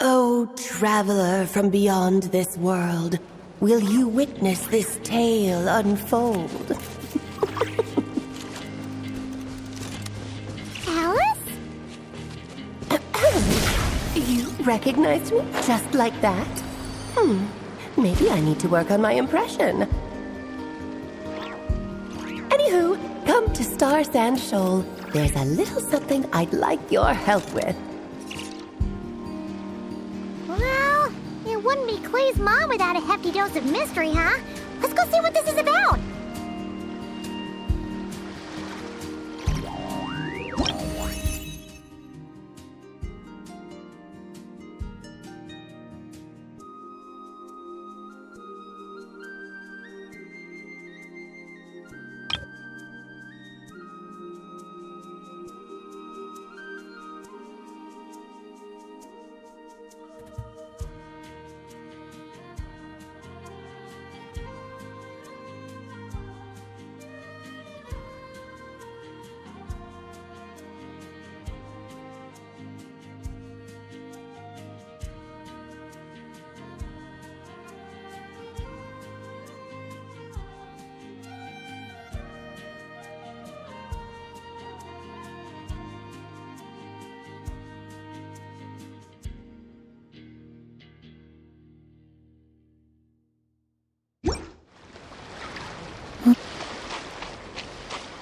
O traveler from beyond this world, will you witness this tale unfold? Alice? You recognized me just like that? Maybe I need to work on my impression. Anywho, come to Star Sand Shoal. There's a little something I'd like your help with. Well, it wouldn't be Clay's mom without a hefty dose of mystery, huh? Let's go see what this is about.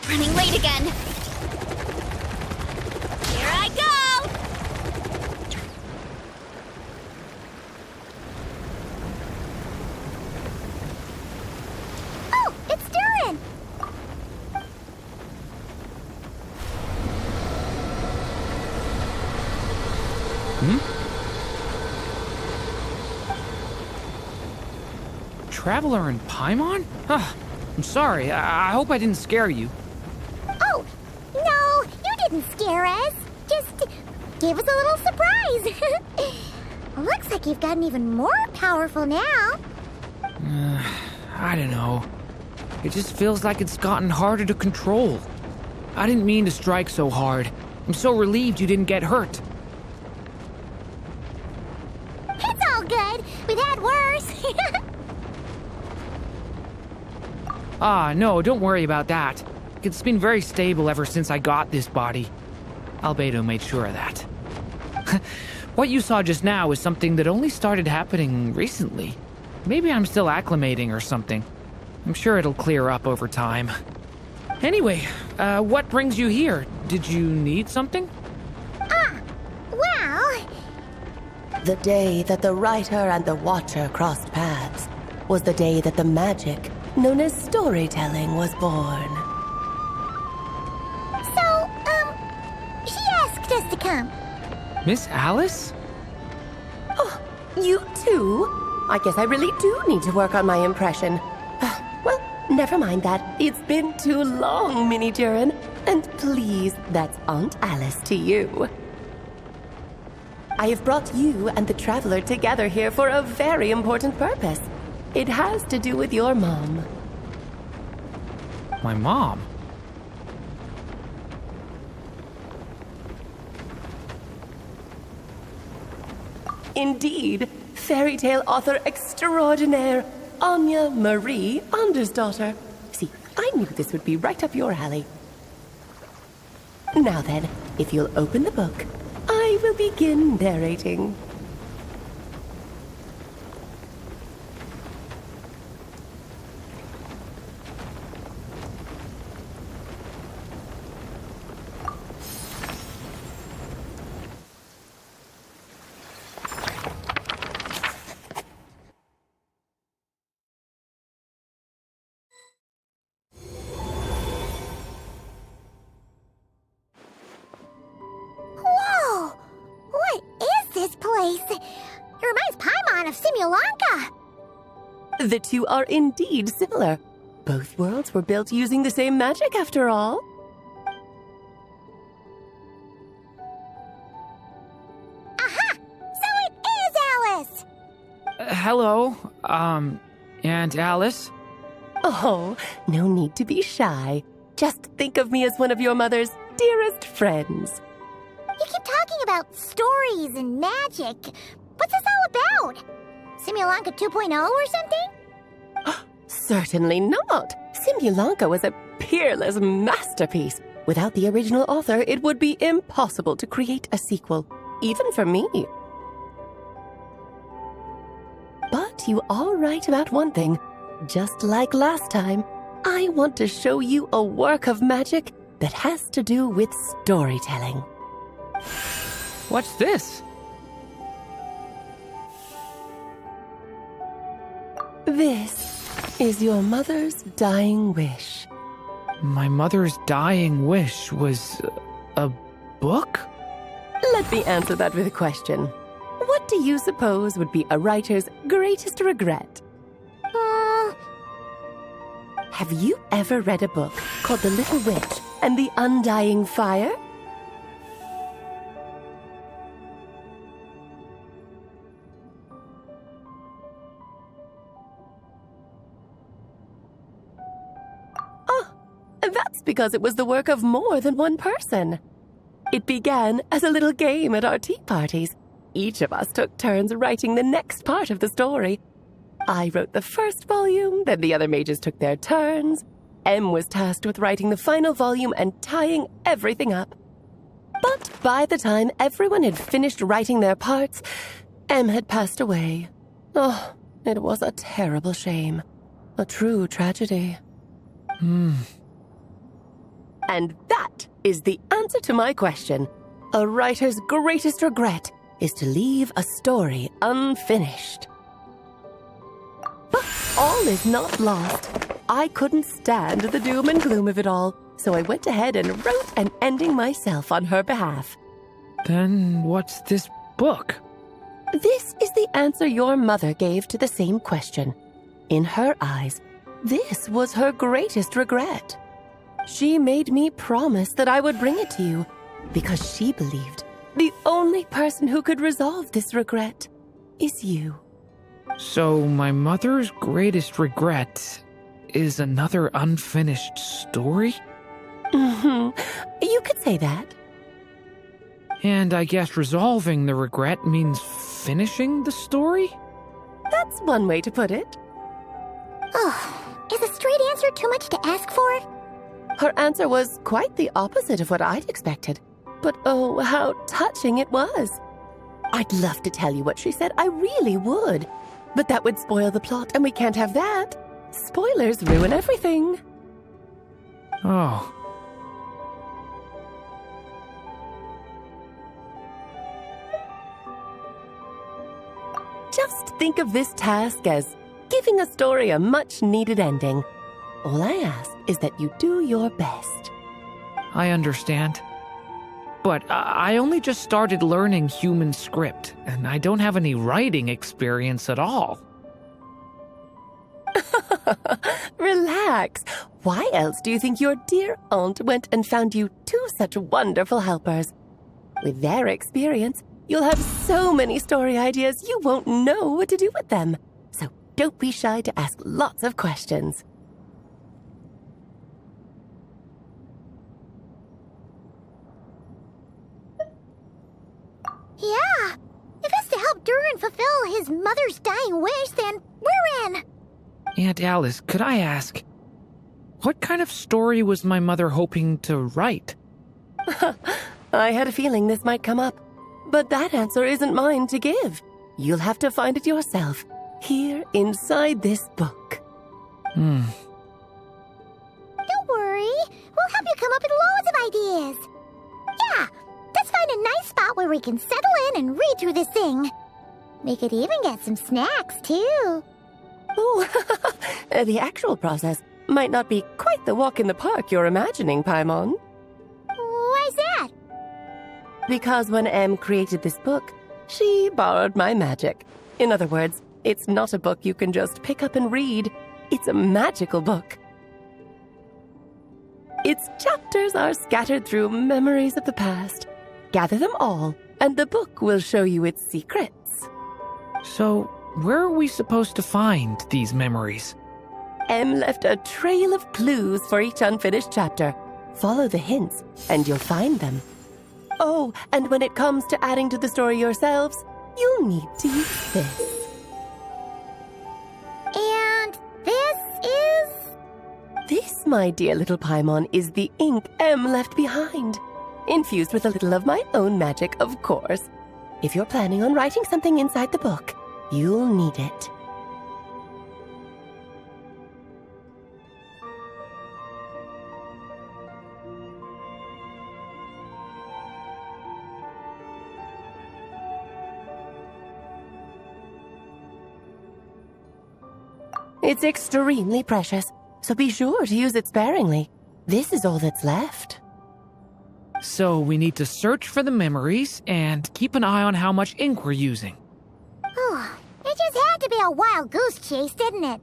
Running late again. Here I go! Oh, it's Durin! Traveler in Paimon? I'm sorry. I hope I didn't scare you. Oh, no, you didn't scare us. Just gave us a little surprise. Looks like you've gotten even more powerful now. I don't know. It just feels like it's gotten harder to control. I didn't mean to strike so hard. I'm so relieved you didn't get hurt. It's all good. We've had worse. No, don't worry about that. It's been very stable ever since I got this body. Albedo made sure of that. What you saw just now is something that only started happening recently. Maybe I'm still acclimating or something. I'm sure it'll clear up over time. Anyway, what brings you here? Did you need something? Well... The day that the writer and the watcher crossed paths was the day that the magic known as storytelling was born. So, she asked us to come. Miss Alice? Oh, you too? I guess I really do need to work on my impression. Well, never mind that. It's been too long, Mini Durin. And please, that's Aunt Alice to you. I have brought you and the traveler together here for a very important purpose. It has to do with your mom. My mom? Indeed, fairy tale author extraordinaire, Anya Marie Andersdottir. See, I knew this would be right up your alley. Now then, if you'll open the book, I will begin narrating. Whoa! What is this place? It reminds Paimon of Simulanka. The two are indeed similar. Both worlds were built using the same magic, after all. Aha! So it is Alice! Hello, Aunt Alice? Oh, no need to be shy. Just think of me as one of your mother's dearest friends. You keep talking about stories and magic. What's this all about? Simulanka 2.0 or something? Certainly not. Simulanka was a peerless masterpiece. Without the original author, it would be impossible to create a sequel, even for me. But you are right about one thing. Just like last time, I want to show you a work of magic that has to do with storytelling. What's this? This is your mother's dying wish. My mother's dying wish was a book? Let me answer that with a question. What do you suppose would be a writer's greatest regret? Have you ever read a book called The Little Witch and the Undying Fire? That's because it was the work of more than one person. It began as a little game at our tea parties. Each of us took turns writing the next part of the story. I wrote the first volume, then the other mages took their turns. Em was tasked with writing the final volume and tying everything up. But by the time everyone had finished writing their parts, Em had passed away. Oh, it was a terrible shame. A true tragedy. And that is the answer to my question. A writer's greatest regret is to leave a story unfinished. But all is not lost. I couldn't stand the doom and gloom of it all, so I went ahead and wrote an ending myself on her behalf. Then what's this book? This is the answer your mother gave to the same question. In her eyes, this was her greatest regret. She made me promise that I would bring it to you because she believed the only person who could resolve this regret is you. So my mother's greatest regret is another unfinished story? You could say that. And I guess resolving the regret means finishing the story? That's one way to put it. Oh, is a straight answer too much to ask for? Her answer was quite the opposite of what I'd expected. But oh, how touching it was. I'd love to tell you what she said, I really would. But that would spoil the plot, and we can't have that. Spoilers ruin everything. Oh. Just think of this task as giving a story a much-needed ending. All I ask is that you do your best. I understand. But I only just started learning human script, and I don't have any writing experience at all. Relax. Why else do you think your dear aunt went and found you two such wonderful helpers? With their experience, you'll have so many story ideas you won't know what to do with them. So don't be shy to ask lots of questions. Yeah, if it's to help Durin fulfill his mother's dying wish, then we're in. Aunt Alice, could I ask, what kind of story was my mother hoping to write? I had a feeling this might come up, but that answer isn't mine to give. You'll have to find it yourself, here inside this book. Don't worry, we'll help you come up with loads of ideas. Yeah, let's find a nice spot where we can settle in and read through this thing. We could even get some snacks, too. Oh, the actual process might not be quite the walk in the park you're imagining, Paimon. Why's that? Because when Em created this book, she borrowed my magic. In other words, it's not a book you can just pick up and read. It's a magical book. Its chapters are scattered through memories of the past. Gather them all, and the book will show you its secrets. So, where are we supposed to find these memories? M left a trail of clues for each unfinished chapter. Follow the hints, and you'll find them. Oh, and when it comes to adding to the story yourselves, you'll need to use this. And this is... This, my dear little Paimon, is the ink M left behind. Infused with a little of my own magic, of course. If you're planning on writing something inside the book, you'll need it. It's extremely precious, so be sure to use it sparingly. This is all that's left. So we need to search for the memories and keep an eye on how much ink we're using. Oh, it just had to be a wild goose chase, didn't it?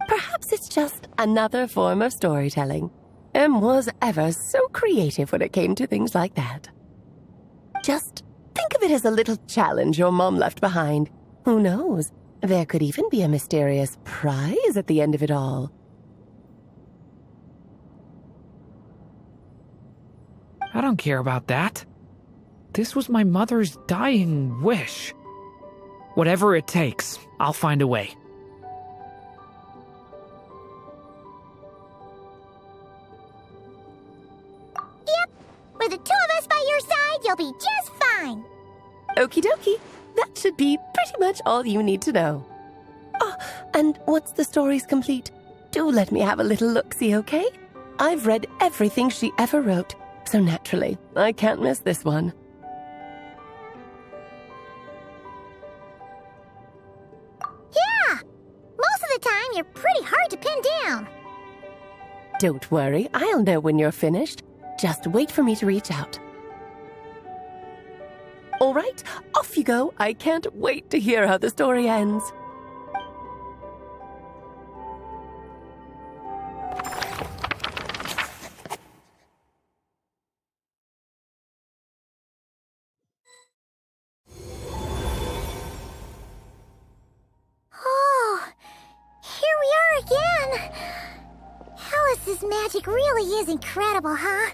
Perhaps it's just another form of storytelling. M was ever so creative when it came to things like that. Just think of it as a little challenge your mom left behind. Who knows? There could even be a mysterious prize at the end of it all. I don't care about that. This was my mother's dying wish. Whatever it takes, I'll find a way. Yep, with the two of us by your side, you'll be just fine. Okie dokie. That should be pretty much all you need to know. Oh, and once the story's complete, do let me have a little look-see, okay? I've read everything she ever wrote, so naturally, I can't miss this one. Yeah! Most of the time, you're pretty hard to pin down. Don't worry, I'll know when you're finished. Just wait for me to reach out. All right, off you go. I can't wait to hear how the story ends. Oh, here we are again. Alice's magic really is incredible, huh?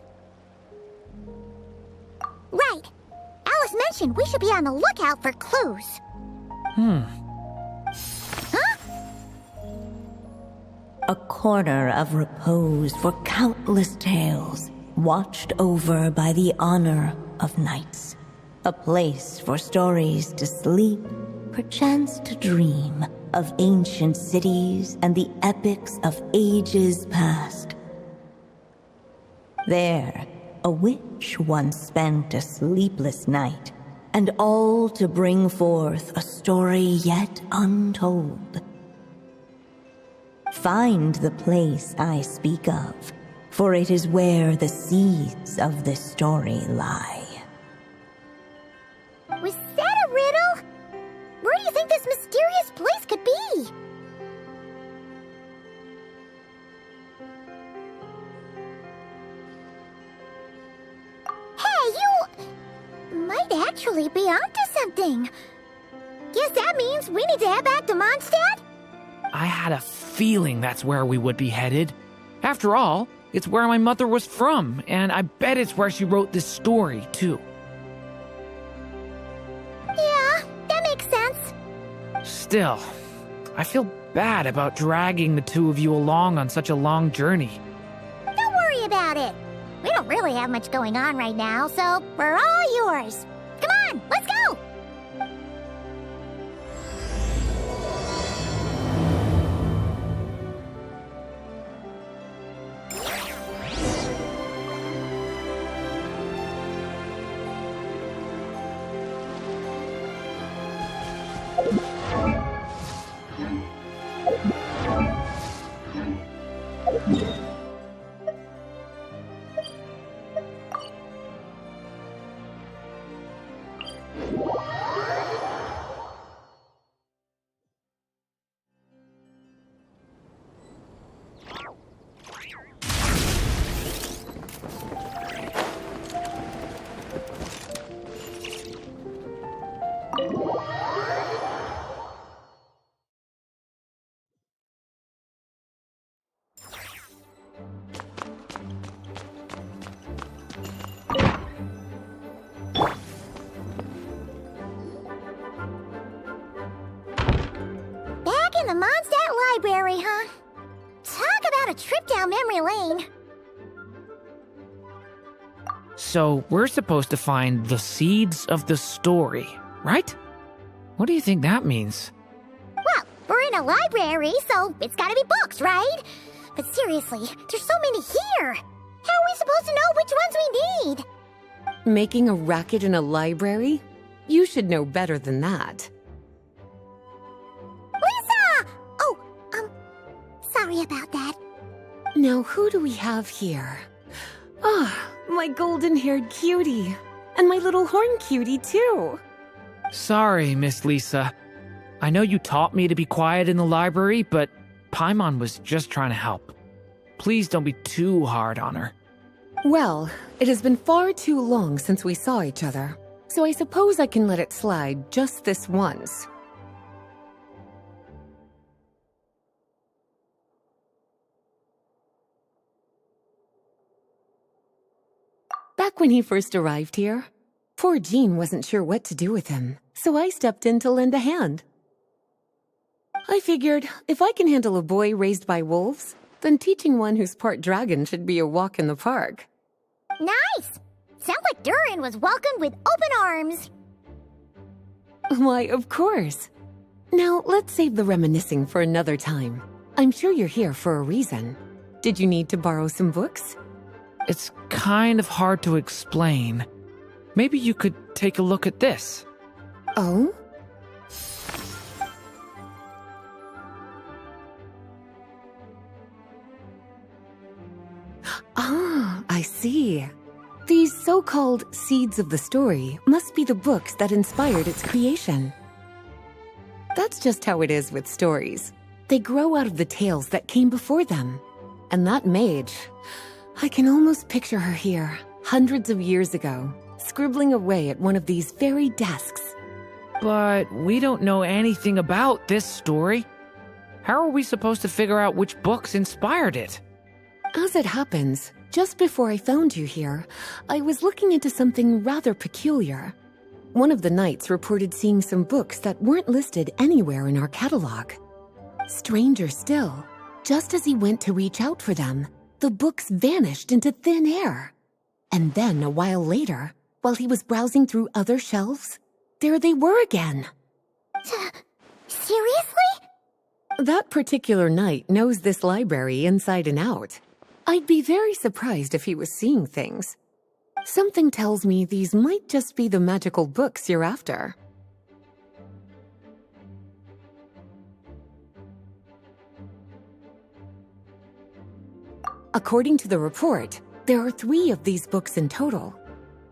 Right. Alice mentioned we should be on the lookout for clues. Huh? A corner of repose for countless tales, watched over by the honor of knights. A place for stories to sleep, perchance to dream of ancient cities and the epics of ages past. There, a witch once spent a sleepless night, and all to bring forth a story yet untold. Find the place I speak of, for it is where the seeds of this story lie. Was that a riddle? Where do you think this mysterious place could be? Hey, you might actually be onto something. Guess that means we need to head back to Mondstadt? I had a feeling that's where we would be headed. After all, it's where my mother was from, and I bet it's where she wrote this story, too. Yeah, that makes sense. Still, I feel bad about dragging the two of you along on such a long journey. Don't worry about it. We don't really have much going on right now, so we're all yours. Come on, let's go! in the Mondstadt Library, huh? Talk about a trip down memory lane. So we're supposed to find the seeds of the story, right? What do you think that means? Well, we're in a library, so it's gotta be books, right? But seriously, there's so many here. How are we supposed to know which ones we need? Making a racket in a library? You should know better than that. Lisa! Oh, sorry about that. Now, who do we have here? Ah, my golden-haired cutie. And my little horn cutie, too. Sorry, Miss Lisa. I know you taught me to be quiet in the library, but Paimon was just trying to help. Please don't be too hard on her. Well, it has been far too long since we saw each other, so I suppose I can let it slide just this once. Back when he first arrived here, poor Jean wasn't sure what to do with him, so I stepped in to lend a hand. I figured, if I can handle a boy raised by wolves, then teaching one who's part dragon should be a walk in the park. Nice! Sounds like Durin was welcomed with open arms. Why, of course. Now, let's save the reminiscing for another time. I'm sure you're here for a reason. Did you need to borrow some books? It's kind of hard to explain. Maybe you could take a look at this. Oh? Ah, I see. These so-called seeds of the story must be the books that inspired its creation. That's just how it is with stories. They grow out of the tales that came before them. And that mage, I can almost picture her here, hundreds of years ago, scribbling away at one of these very desks. But we don't know anything about this story. How are we supposed to figure out which books inspired it? As it happens, just before I found you here, I was looking into something rather peculiar. One of the knights reported seeing some books that weren't listed anywhere in our catalog. Stranger still, just as he went to reach out for them, the books vanished into thin air. And then, a while later, while he was browsing through other shelves, there they were again. Seriously? That particular knight knows this library inside and out. I'd be very surprised if he was seeing things. Something tells me these might just be the magical books you're after. According to the report, there are 3 of these books in total.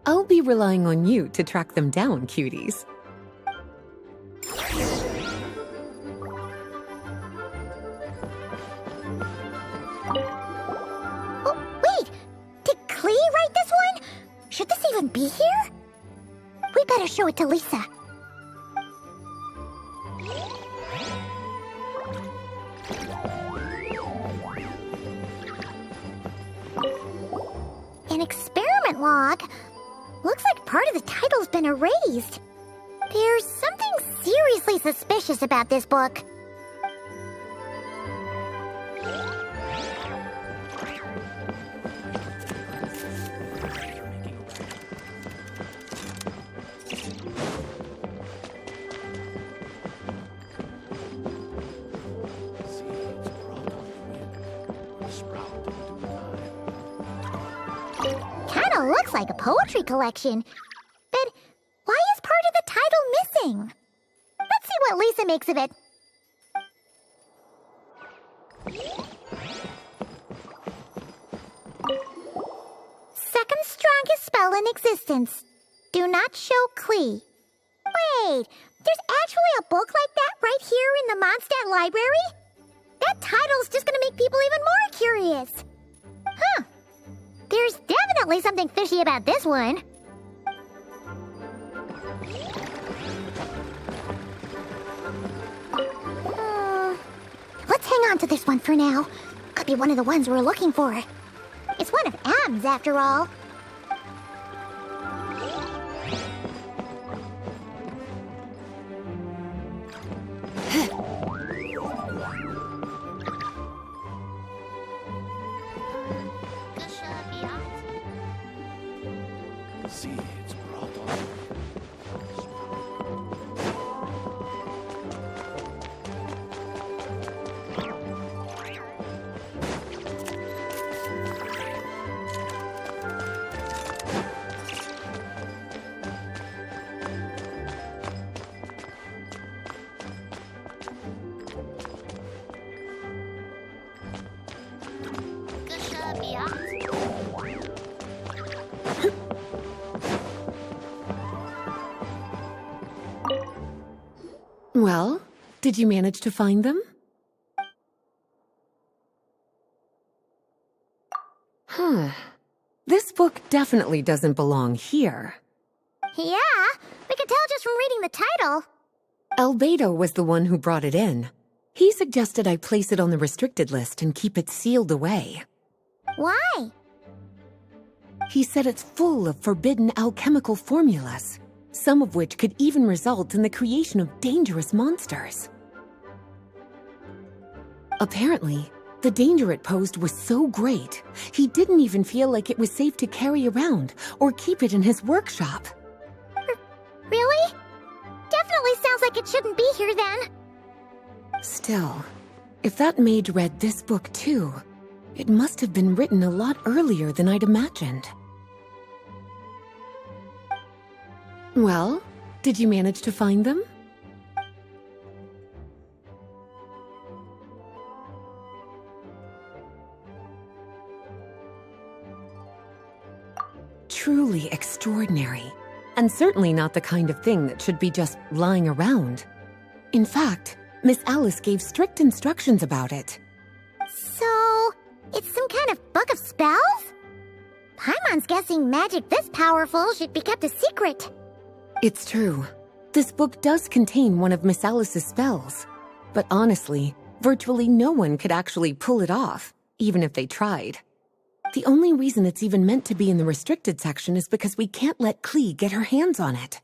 I'll be relying on you to track them down, cuties. Should this even be here? We better show it to Lisa. An experiment log? Looks like part of the title's been erased. There's something seriously suspicious about this book. Looks like a poetry collection. But why is part of the title missing? Let's see what Lisa makes of it. Second strongest spell in existence. Do not show Klee. Wait, there's actually a book like that right here in the Mondstadt Library? That title's just gonna make people even more curious. Huh. There's definitely something fishy about this one. Let's hang on to this one for now. Could be one of the ones we're looking for. It's one of M's after all. did you manage to find them? This book definitely doesn't belong here. Yeah, we can tell just from reading the title. Rubedo was the one who brought it in. He suggested I place it on the restricted list and keep it sealed away. Why? He said it's full of forbidden alchemical formulas, some of which could even result in the creation of dangerous monsters. Apparently, the danger it posed was so great, he didn't even feel like it was safe to carry around or keep it in his workshop. Really? Definitely sounds like it shouldn't be here then. Still, if that maid read this book too, it must have been written a lot earlier than I'd imagined. Well, did you manage to find them? Truly extraordinary, and certainly not the kind of thing that should be just lying around. In fact, Miss Alice gave strict instructions about it. So, it's some kind of book of spells? Paimon's guessing magic this powerful should be kept a secret. It's true. This book does contain one of Miss Alice's spells. But honestly, virtually no one could actually pull it off, even if they tried. The only reason it's even meant to be in the restricted section is because we can't let Klee get her hands on it.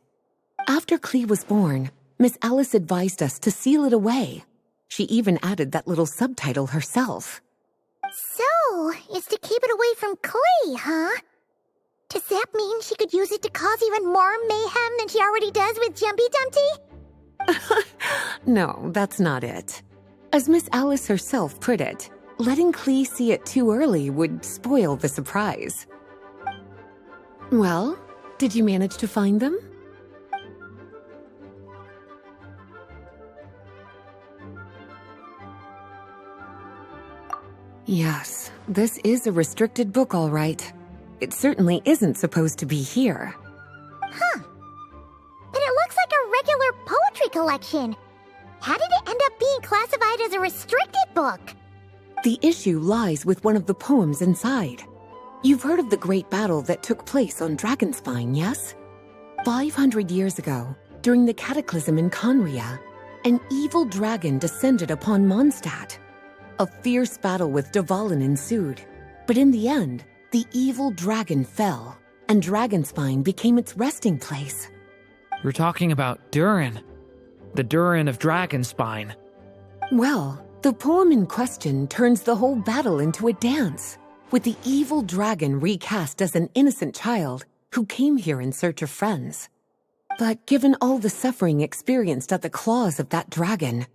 After Klee was born, Miss Alice advised us to seal it away. She even added that little subtitle herself. So, it's to keep it away from Klee, huh? Does that mean she could use it to cause even more mayhem than she already does with Jumpy Dumpty? No, that's not it. As Miss Alice herself put it, letting Klee see it too early would spoil the surprise. Well, did you manage to find them? Yes, this is a restricted book, all right. It certainly isn't supposed to be here. Huh. But it looks like a regular poetry collection. How did it end up being classified as a restricted book? The issue lies with one of the poems inside. You've heard of the great battle that took place on Dragonspine, yes? 500 years ago, during the cataclysm in Conria, an evil dragon descended upon Mondstadt. A fierce battle with Dvalin ensued, but in the end, the evil dragon fell, and Dragonspine became its resting place. You're talking about Durin. The Durin of Dragonspine. Well, the poem in question turns the whole battle into a dance, with the evil dragon recast as an innocent child who came here in search of friends. But given all the suffering experienced at the claws of that dragon,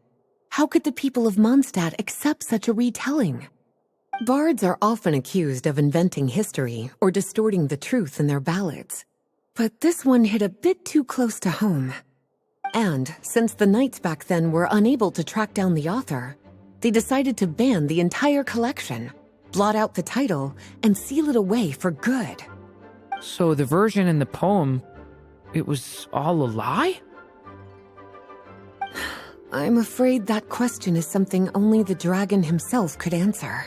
how could the people of Mondstadt accept such a retelling? Bards are often accused of inventing history or distorting the truth in their ballads. But this one hit a bit too close to home. And since the knights back then were unable to track down the author, they decided to ban the entire collection, blot out the title, and seal it away for good. So the version in the poem, it was all a lie? I'm afraid that question is something only the dragon himself could answer.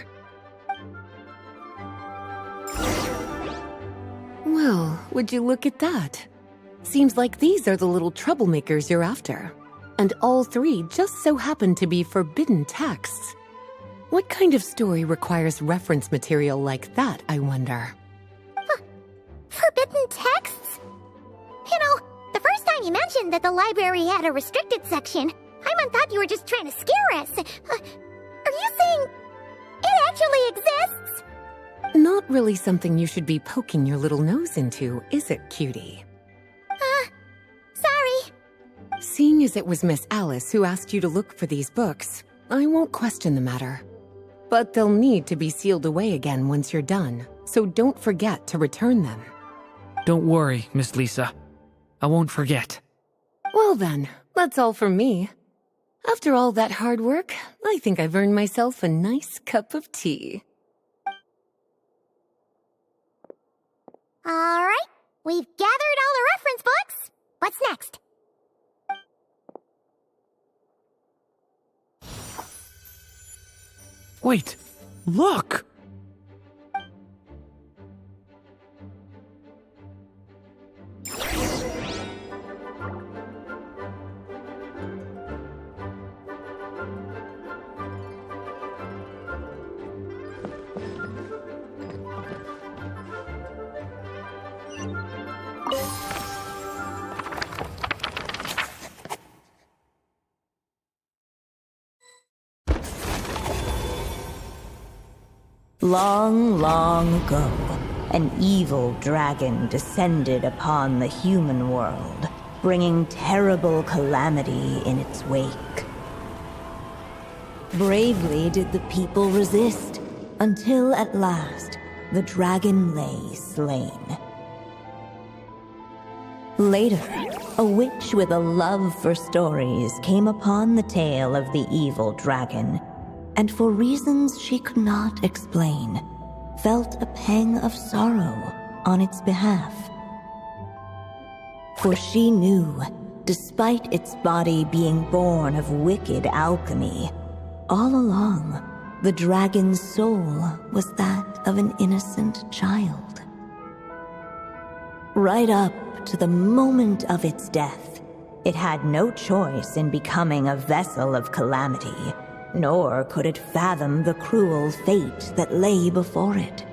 Well, would you look at that? Seems like these are the little troublemakers you're after. And all three just so happen to be forbidden texts. What kind of story requires reference material like that, I wonder? Forbidden texts? You know, the first time you mentioned that the library had a restricted section, I thought you were just trying to scare us. Are you saying it actually exists? Not really something you should be poking your little nose into, is it, cutie? Sorry. Seeing as it was Miss Alice who asked you to look for these books, I won't question the matter. But they'll need to be sealed away again once you're done, so don't forget to return them. Don't worry, Miss Lisa. I won't forget. Well then, that's all from me. After all that hard work, I think I've earned myself a nice cup of tea. All right, we've gathered all the reference books. What's next? Wait, look! Long, long ago, an evil dragon descended upon the human world, bringing terrible calamity in its wake. Bravely did the people resist, until at last, the dragon lay slain. Later, a witch with a love for stories came upon the tale of the evil dragon, and for reasons she could not explain, felt a pang of sorrow on its behalf. For she knew, despite its body being born of wicked alchemy, all along, the dragon's soul was that of an innocent child. Right up to the moment of its death, it had no choice in becoming a vessel of calamity, nor could it fathom the cruel fate that lay before it.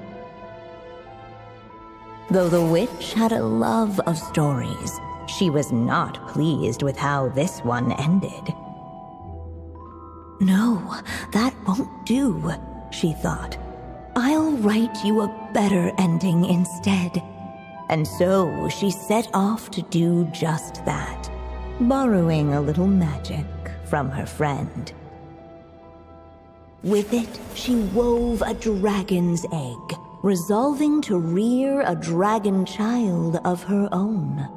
Though the witch had a love of stories, she was not pleased with how this one ended. No, that won't do, she thought. I'll write you a better ending instead. And so she set off to do just that, borrowing a little magic from her friend. With it, she wove a dragon's egg, resolving to rear a dragon child of her own.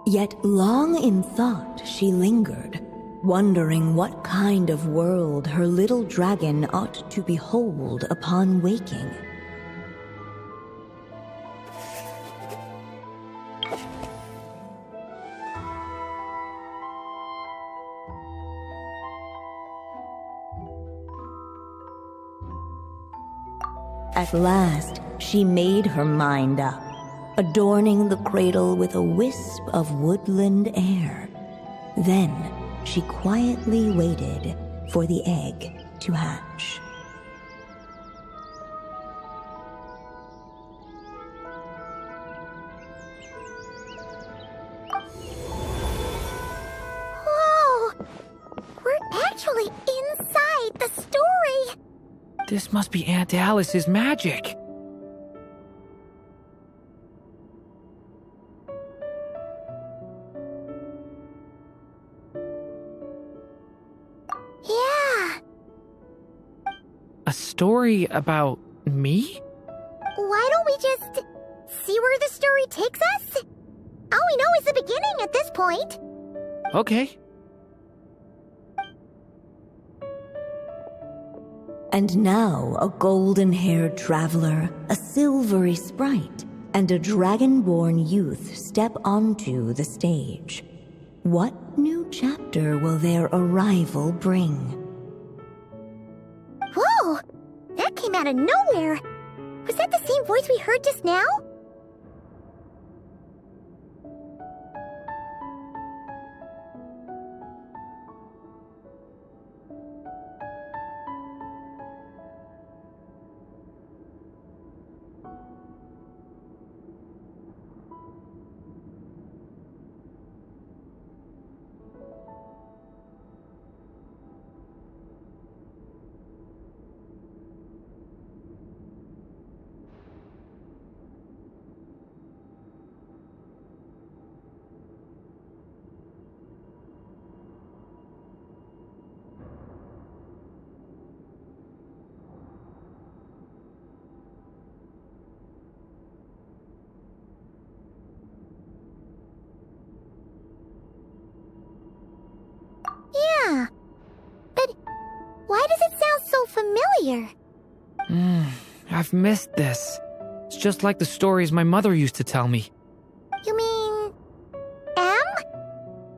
Yet long in thought she lingered, wondering what kind of world her little dragon ought to behold upon waking. At last, she made her mind up, adorning the cradle with a wisp of woodland air. Then, she quietly waited for the egg to hatch. Whoa! We're actually inside the story! This must be Aunt Alice's magic. Yeah. A story about me? Why don't we just see where the story takes us? All we know is the beginning at this point. Okay. And now a golden-haired traveler, a silvery sprite, and a dragon-born youth step onto the stage. What new chapter will their arrival bring? Whoa! That came out of nowhere! Was that the same voice we heard just now? Yeah, but why does it sound so familiar? I've missed this. It's just like the stories my mother used to tell me. You mean... Em?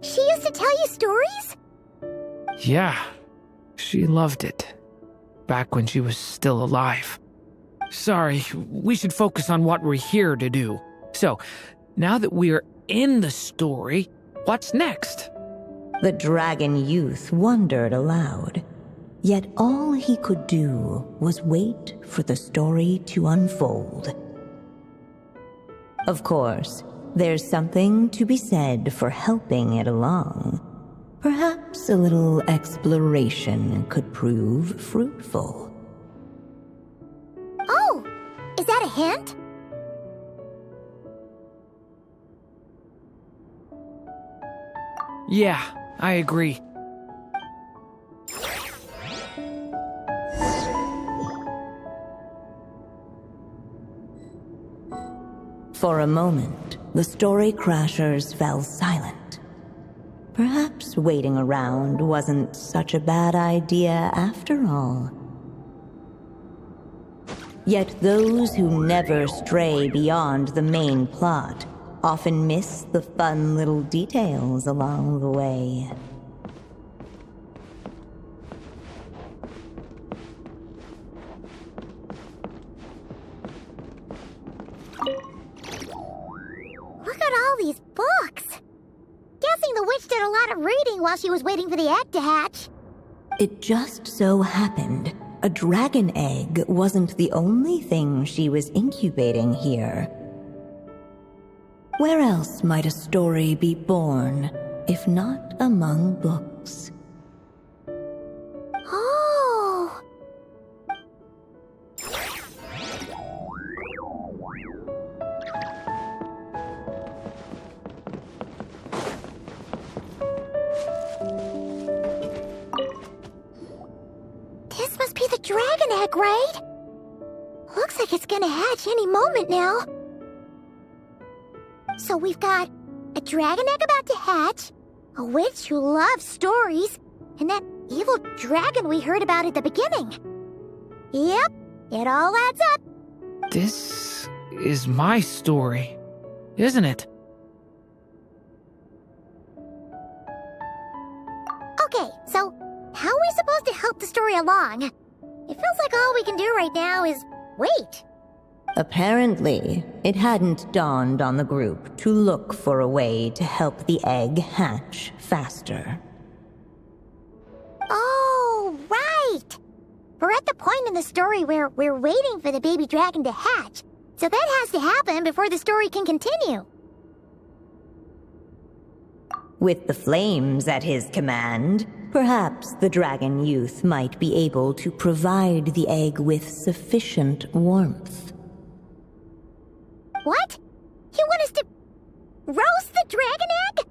She used to tell you stories? Yeah, she loved it. back when she was still alive. Sorry, we should focus on what we're here to do. So, now that we're in the story, what's next? The dragon youth wondered aloud. Yet all he could do was wait for the story to unfold. Of course, there's something to be said for helping it along. Perhaps a little exploration could prove fruitful. Oh, is that a hint? Yeah, I agree. For a moment, the story crashers fell silent. Perhaps waiting around wasn't such a bad idea after all. Yet those who never stray beyond the main plot often miss the fun little details along the way. Look at all these books! Guessing the witch did a lot of reading while she was waiting for the egg to hatch. It just so happened a dragon egg wasn't the only thing she was incubating here. Where else might a story be born, if not among books? Oh! This must be the dragon egg, right? Looks like it's gonna hatch any moment now. So we've got a dragon egg about to hatch, a witch who loves stories, and that evil dragon we heard about at the beginning. Yep, it all adds up. This is my story, isn't it? Okay, so how are we supposed to help the story along? It feels like all we can do right now is wait. Apparently, it hadn't dawned on the group to look for a way to help the egg hatch faster. Oh, right! We're at the point in the story where we're waiting for the baby dragon to hatch, so that has to happen before the story can continue. With the flames at his command, perhaps the dragon youth might be able to provide the egg with sufficient warmth. What? You want us to roast the dragon egg?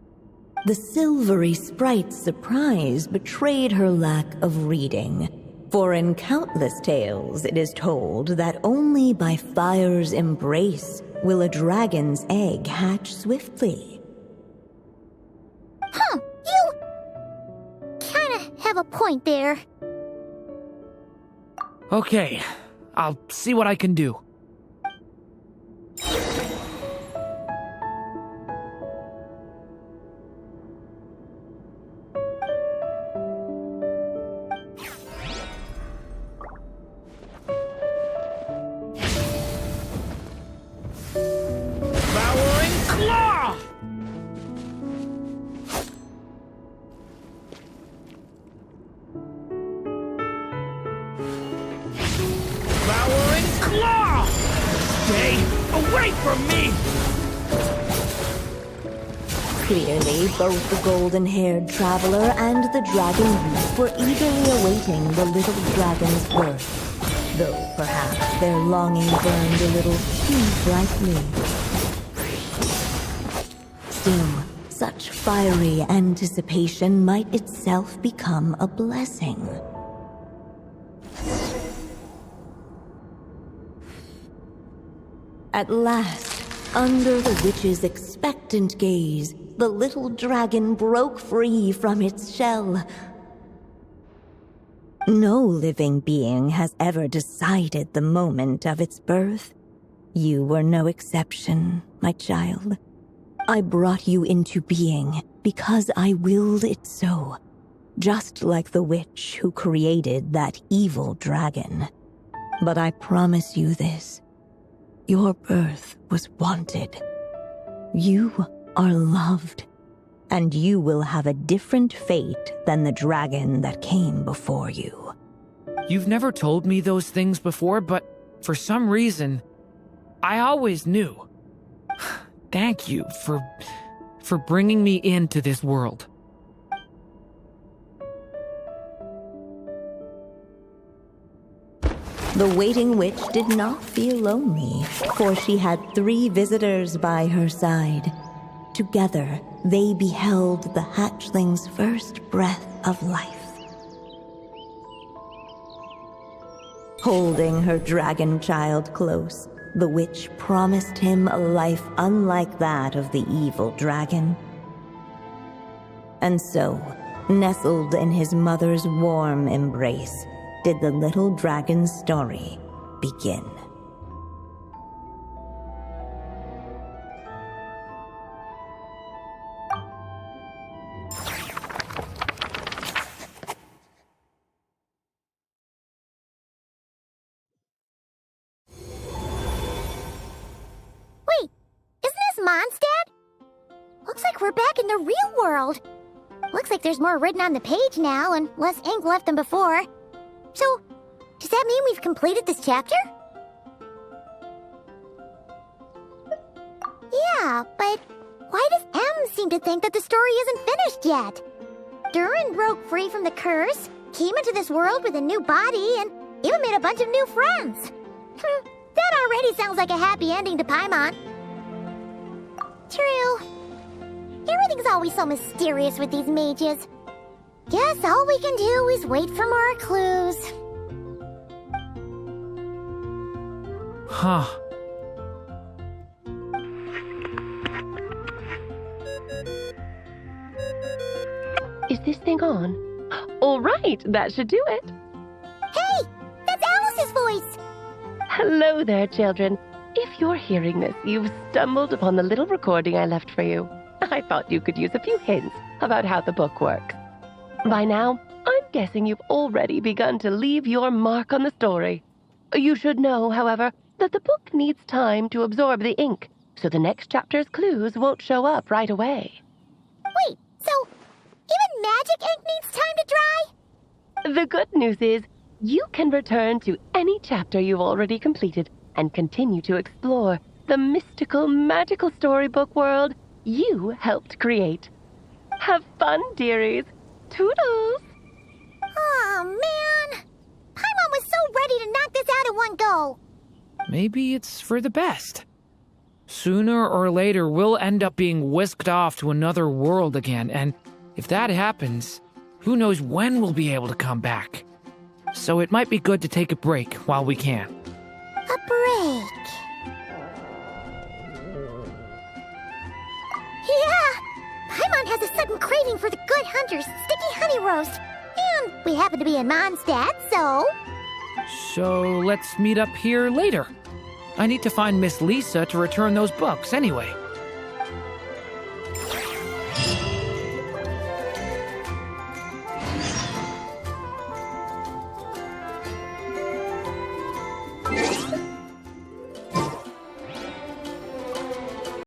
The silvery sprite's surprise betrayed her lack of reading, for in countless tales it is told that only by fire's embrace will a dragon's egg hatch swiftly. You kinda have a point there. Okay, I'll see what I can do. Clearly, both the golden-haired traveler and the dragon youth were eagerly awaiting the little dragon's birth, though perhaps their longing burned a little too brightly. Still, such fiery anticipation might itself become a blessing. At last, under the witch's expectant gaze, the little dragon broke free from its shell. No living being has ever decided the moment of its birth. You were no exception, my child. I brought you into being because I willed it so. just like the witch who created that evil dragon. But I promise you this. Your birth was wanted. You are loved, and you will have a different fate than the dragon that came before you. You've never told me those things before, but for some reason, I always knew. Thank you for bringing me into this world. The waiting witch did not feel lonely, for she had 3 visitors by her side. Together, they beheld the hatchling's first breath of life. Holding her dragon child close, the witch promised him a life unlike that of the evil dragon. And so, nestled in his mother's warm embrace, did the little dragon's story begin. Wait, isn't this Mondstadt? Looks like we're back in the real world. Looks like there's more written on the page now and less ink left than before. So, does that mean we've completed this chapter? Yeah, but why does M seem to think that the story isn't finished yet? Durin broke free from the curse, came into this world with a new body, and even made a bunch of new friends. That already sounds like a happy ending to Paimon. True. Everything's always so mysterious with these mages. Guess all we can do is wait for more clues. Huh. Is this thing on? All right, that should do it. Hey, that's Alice's voice. Hello there, children. If you're hearing this, you've stumbled upon the little recording I left for you. I thought you could use a few hints about how the book works. By now, I'm guessing you've already begun to leave your mark on the story. You should know, however, that the book needs time to absorb the ink, so the next chapter's clues won't show up right away. Wait, so even magic ink needs time to dry? The good news is, you can return to any chapter you've already completed and continue to explore the mystical, magical storybook world you helped create. Have fun, dearies. Toodles! Oh, man. Paimon was so ready to knock this out in one go. Maybe it's for the best. Sooner or later, we'll end up being whisked off to another world again, and if that happens, who knows when we'll be able to come back. So it might be good to take a break while we can. A break. Yeah! Paimon has a sudden craving for the good hunter's sticky honey roast. And we happen to be in Mondstadt, so... So let's meet up here later. I need to find Miss Lisa to return those books anyway.